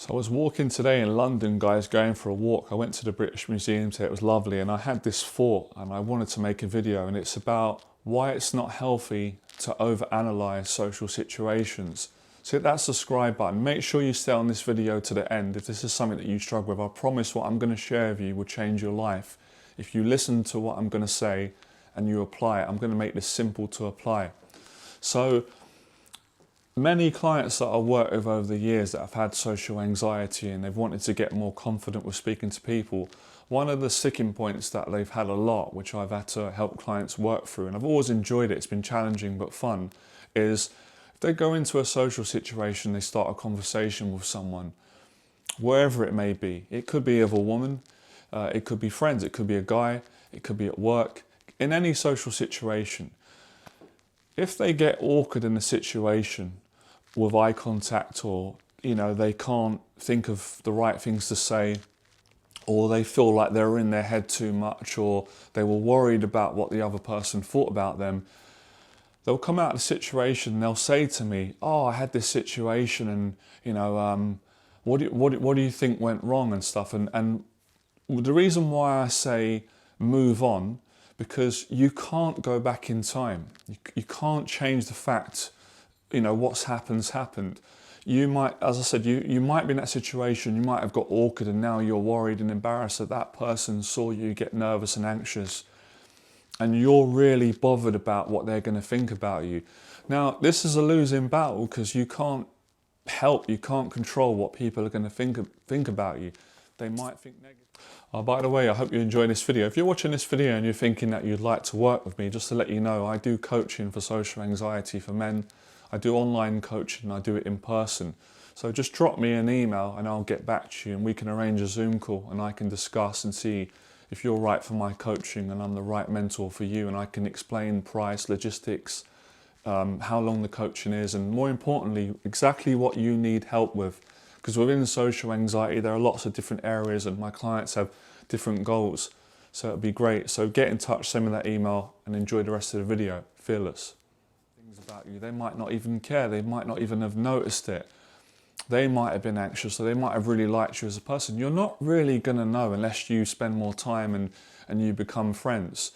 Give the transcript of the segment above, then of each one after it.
So I was walking today in London, guys, going for a walk. I went to the British Museum today, it was lovely, and I had this thought and I wanted to make a video, and it's about why it's not healthy to overanalyze social situations. So hit that subscribe button. Make sure you stay on this video to the end if this is something that you struggle with. I promise what I'm going to share with you will change your life. If you listen to what I'm going to say and you apply it, I'm going to make this simple to apply. So many clients that I worked with over the years that have had social anxiety and they've wanted to get more confident with speaking to people, one of the sticking points that they've had a lot, which I've had to help clients work through, and I've always enjoyed it, it's been challenging but fun, is if they go into a social situation, they start a conversation with someone, wherever it may be. It could be of a woman, it could be friends, it could be a guy, it could be at work, in any social situation. If they get awkward in a situation with eye contact, or they can't think of the right things to say, or they feel like they're in their head too much, or they were worried about what the other person thought about them, they'll come out of the situation and they'll say to me, "Oh, I had this situation, and what do you think went wrong and stuff?" And the reason why I say move on, because you can't go back in time. You can't change the fact, what's happened. You might, as I said, you might be in that situation, you might have got awkward and now you're worried and embarrassed that that person saw you get nervous and anxious. And you're really bothered about what they're going to think about you. Now, this is a losing battle because you can't control what people are going to think about you. They might think negative. Oh, by the way, I hope you enjoy this video. If you're watching this video and you're thinking that you'd like to work with me, just to let you know, I do coaching for social anxiety for men. I do online coaching, I do it in person. So just drop me an email and I'll get back to you and we can arrange a Zoom call and I can discuss and see if you're right for my coaching and I'm the right mentor for you, and I can explain price, logistics, how long the coaching is, and more importantly, exactly what you need help with. Because within social anxiety, there are lots of different areas and my clients have different goals. So it'd be great. So get in touch, send me that email and enjoy the rest of the video. Fearless. Things about you, they might not even care. They might not even have noticed it. They might have been anxious, so they might have really liked you as a person. You're not really going to know unless you spend more time and you become friends.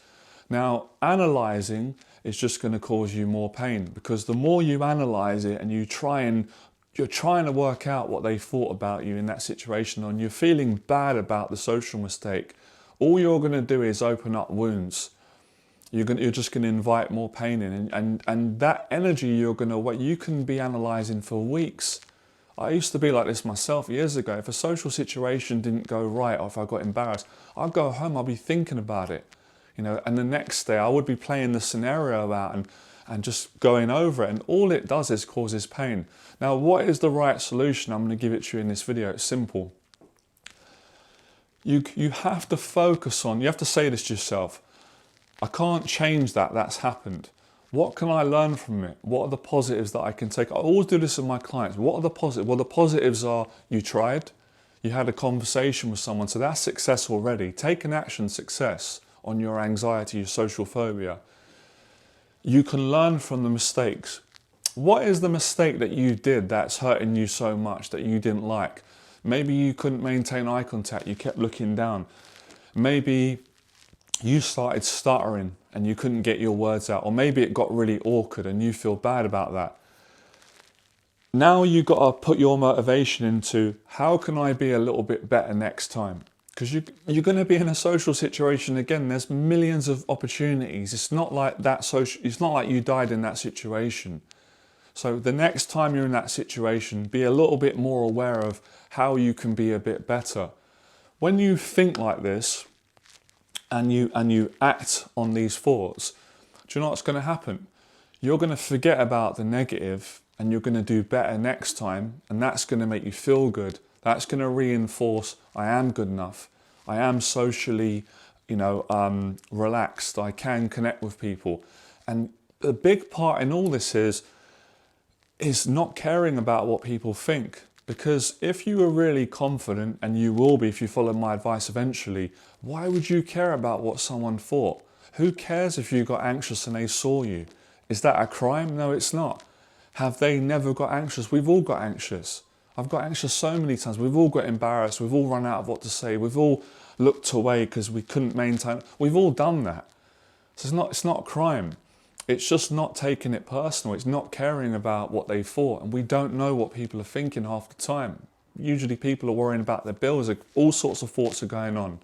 Now, analysing is just going to cause you more pain, because the more you analyse it and you're trying to work out what they thought about you in that situation, and you're feeling bad about the social mistake, all you're going to do is open up wounds. You're just going to invite more pain in, and that energy you can be analysing for weeks. I used to be like this myself years ago. If a social situation didn't go right, or if I got embarrassed, I'd go home, I'd be thinking about it, and the next day I would be playing the scenario out and just going over it, and all it does is causes pain. Now, what is the right solution? I'm going to give it to you in this video. It's simple. You have to focus on, you have to say this to yourself: I can't change that, that's happened. What can I learn from it? What are the positives that I can take? I always do this with my clients. What are the positives? Well, the positives are you tried, you had a conversation with someone, so that's success already. Take an action, success on your anxiety, your social phobia. You can learn from the mistakes. What is the mistake that you did that's hurting you so much that you didn't like? Maybe you couldn't maintain eye contact, you kept looking down. Maybe you started stuttering and you couldn't get your words out, or maybe it got really awkward and you feel bad about that. Now you've got to put your motivation into, how can I be a little bit better next time? Because you're going to be in a social situation again. There's millions of opportunities. It's not like it's not like you died in that situation. So the next time you're in that situation, be a little bit more aware of how you can be a bit better. When you think like this, and you act on these thoughts, do you know what's going to happen? You're going to forget about the negative and you're going to do better next time, and that's going to make you feel good. That's going to reinforce, I am good enough. I am socially, relaxed. I can connect with people. And the big part in all this is not caring about what people think. Because if you were really confident, and you will be if you follow my advice eventually, why would you care about what someone thought? Who cares if you got anxious and they saw you? Is that a crime? No, it's not. Have they never got anxious? We've all got anxious. I've got anxious so many times. We've all got embarrassed. We've all run out of what to say. We've all looked away because we couldn't maintain. We've all done that. So it's not a crime. It's just not taking it personal. It's not caring about what they thought. And we don't know what people are thinking half the time. Usually people are worrying about their bills. All sorts of thoughts are going on.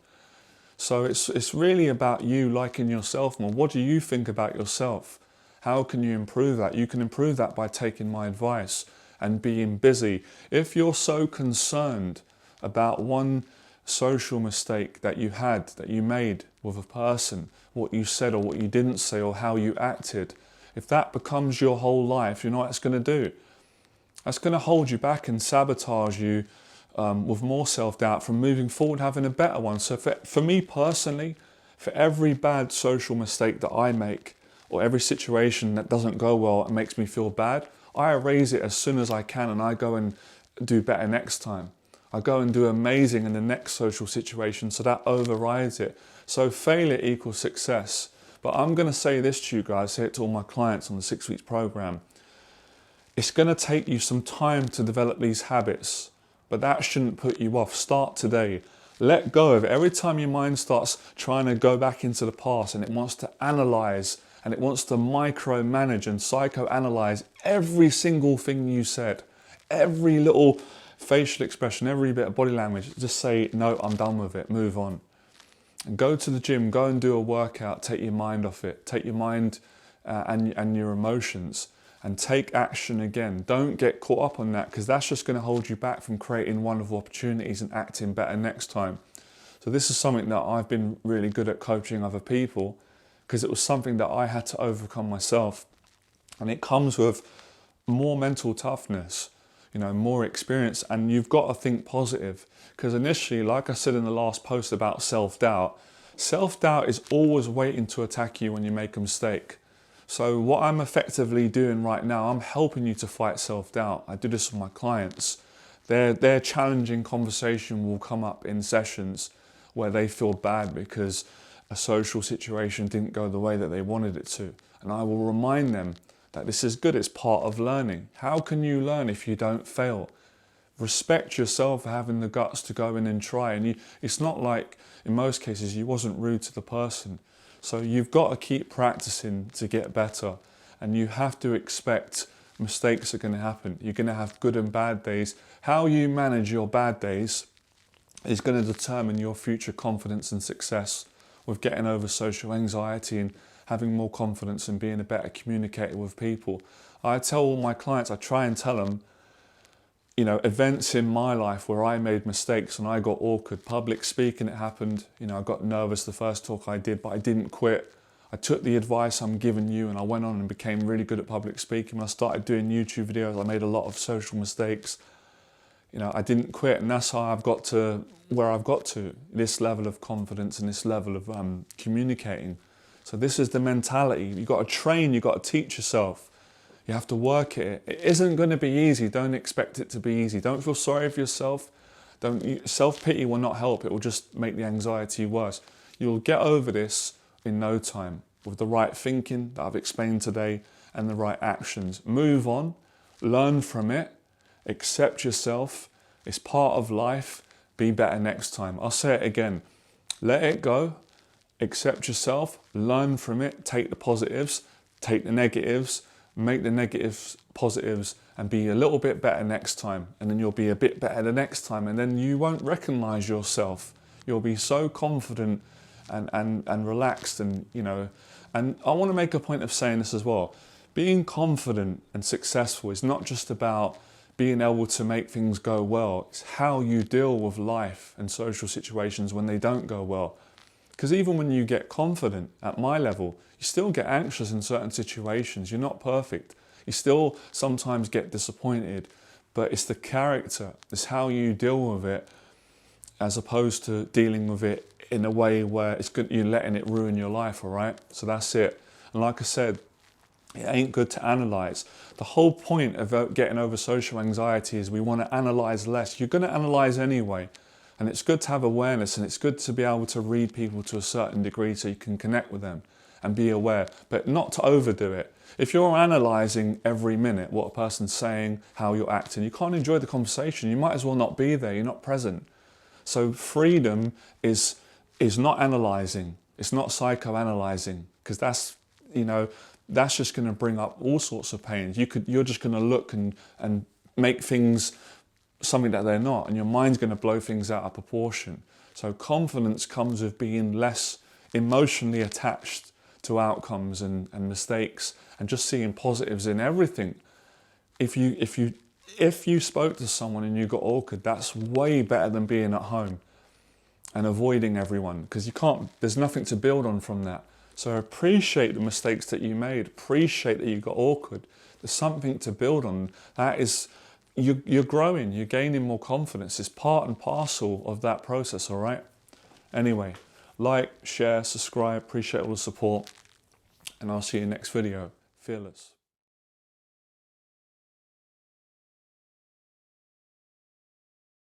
So it's really about you liking yourself more. What do you think about yourself? How can you improve that? You can improve that by taking my advice and being busy. If you're so concerned about one social mistake that you made with a person, what you said or what you didn't say or how you acted, if that becomes your whole life, you know what it's going to do? That's going to hold you back and sabotage you with more self-doubt from moving forward, having a better one. So for me personally, for every bad social mistake that I make, or every situation that doesn't go well and makes me feel bad, I erase it as soon as I can and I go and do better next time. I go and do amazing in the next social situation, so that overrides it. So failure equals success. But I'm going to say this to you guys, say it to all my clients on the 6 weeks program. It's going to take you some time to develop these habits, but that shouldn't put you off. Start today. Let go of it. Every time your mind starts trying to go back into the past and it wants to analyze and it wants to micromanage and psychoanalyze every single thing you said, every little facial expression, every bit of body language, just say, no, I'm done with it, move on. And go to the gym, go and do a workout, take your mind off it, take your mind and your emotions, and take action again. Don't get caught up on that, because that's just going to hold you back from creating wonderful opportunities and acting better next time. So this is something that I've been really good at coaching other people, because it was something that I had to overcome myself. And it comes with more mental toughness, you know, more experience, and you've got to think positive. Because initially, like I said in the last post about self-doubt is always waiting to attack you when you make a mistake. So what I'm effectively doing right now, I'm helping you to fight self-doubt. I do this with my clients. Their challenging conversation will come up in sessions where they feel bad because a social situation didn't go the way that they wanted it to. And I will remind them that this is good, it's part of learning. How can you learn if you don't fail? Respect yourself for having the guts to go in and try. And it's not like, in most cases, you wasn't rude to the person. So you've got to keep practicing to get better. And you have to expect mistakes are going to happen. You're going to have good and bad days. How you manage your bad days is going to determine your future confidence and success with getting over social anxiety and having more confidence and being a better communicator with people. I tell all my clients, I try and tell them, you know, events in my life where I made mistakes and I got awkward. Public speaking, it happened. You know, I got nervous the first talk I did, but I didn't quit. I took the advice I'm giving you and I went on and became really good at public speaking. When I started doing YouTube videos, I made a lot of social mistakes. You know, I didn't quit, and that's how I've got to where I've got to, this level of confidence and this level of communicating. So this is the mentality. You've got to train, you've got to teach yourself. You have to work at it. It isn't going to be easy. Don't expect it to be easy. Don't feel sorry for yourself. Self-pity will not help. It will just make the anxiety worse. You'll get over this in no time with the right thinking that I've explained today and the right actions. Move on, learn from it, accept yourself. It's part of life. Be better next time. I'll say it again. Let it go, accept yourself, learn from it, take the positives, take the negatives, make the negatives positives, and be a little bit better next time. And then you'll be a bit better the next time, and then you won't recognize yourself. You'll be so confident and relaxed, and you know. And I want to make a point of saying this as well. Being confident and successful is not just about being able to make things go well. It's how you deal with life and social situations when they don't go well. Because even when you get confident at my level, you still get anxious in certain situations. You're not perfect. You still sometimes get disappointed, but it's the character. It's how you deal with it, as opposed to dealing with it in a way where it's good, you're letting it ruin your life, all right? So that's it. And like I said, it ain't good to analyze. The whole point of getting over social anxiety is we want to analyze less. You're going to analyze anyway. And it's good to have awareness, and it's good to be able to read people to a certain degree so you can connect with them and be aware, but not to overdo it. If you're analysing every minute what a person's saying, how you're acting, you can't enjoy the conversation. You might as well not be there. You're not present. So freedom is not analysing. It's not psychoanalyzing, because that's, that's just going to bring up all sorts of pains. You're just going to look and make things something that they're not, and your mind's going to blow things out of proportion. So confidence comes with being less emotionally attached to outcomes and mistakes, and just seeing positives in everything. If you spoke to someone and you got awkward, that's way better than being at home and avoiding everyone, because there's nothing to build on from that. So appreciate the mistakes that you made, appreciate that you got awkward. There's something to build on. That is, you're growing, you're gaining more confidence. It's part and parcel of that process, all right? Anyway, like, share, subscribe, appreciate all the support, and I'll see you next video. Fearless.